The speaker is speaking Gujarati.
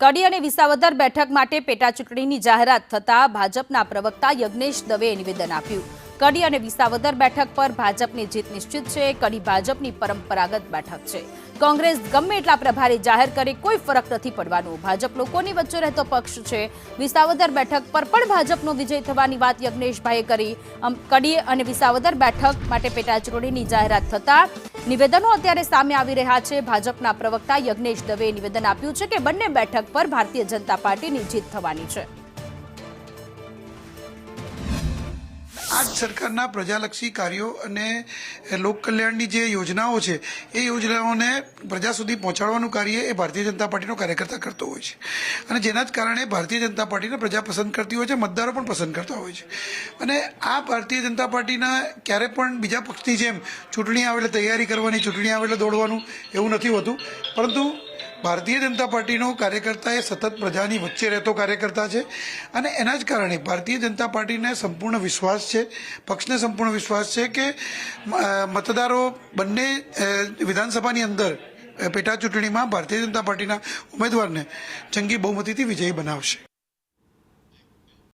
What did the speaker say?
કડી અને વિસાવદર બેઠક માટે પેટા ચૂંટણીની જાહેરાત થતા ભાજપના પ્રવક્તા યજ્ઞેશ દવેએ નિવેદન આપ્યું। કડી અને વિસાવદર બેઠક પર ભાજપની જીત નિશ્ચિત છે। કડી ભાજપની પરંપરાગત બેઠક છે। કોંગ્રેસ ગમે એટલા પ્રભારી જાહેર કરે કોઈ ફરક નથી પડવાનો। ભાજપ લોકોની વચ્ચે રહેતો પક્ષ છે। વિસાવદર બેઠક પર પણ ભાજપનો વિજય થવાની વાત યજ્ઞેશભાઈએ કરી। કડી અને વિસાવદર બેઠક માટે પેટા ચૂંટણીની જાહેરાત થતા નિવેદનો અત્યારે સામે આવી રહ્યા છે। ભાજપના પ્રવક્તા યજ્ઞેશ દવેએ નિવેદન આપ્યું છે કે બંને બેઠક પર ભારતીય જનતા પાર્ટીની જીત થવાની છે। आज सरकारना प्रजालक्षी कार्यों અને લોક કલ્યાણની જે યોજનાઓ છે એ યોજનાઓને પ્રજા સુધી પહોંચાડવાનું કાર્ય એ ભારતીય જનતા પાર્ટીનો કાર્યકર્તા કરતો હોય છે અને જેના જ કારણે ભારતીય જનતા પાર્ટીને પ્રજા પસંદ કરતી હોય છે, મતદારો પણ પસંદ કરતા હોય છે। અને આ ભારતીય જનતા પાર્ટીના ક્યારે પણ બીજા પક્ષની જેમ ચૂંટણી આવે એટલે તૈયારી કરવાની, ચૂંટણી આવે એટલે દોડવાનું એવું નથી હોતું, પરંતુ ભારતીય જનતા પાર્ટીનો કાર્યકર્તા એ સતત પ્રજાની વચ્ચે રહેતો કાર્યકર્તા છે અને એના જ કારણે ભારતીય જનતા પાર્ટીને સંપૂર્ણ વિશ્વાસ છે, પક્ષને સંપૂર્ણ વિશ્વાસ છે કે મતદારો બંને વિધાનસભાની અંદર પેટા ચૂંટણીમાં ભારતીય જનતા પાર્ટીના ઉમેદવારને જંગી બહુમતીથી વિજયી બનાવશે।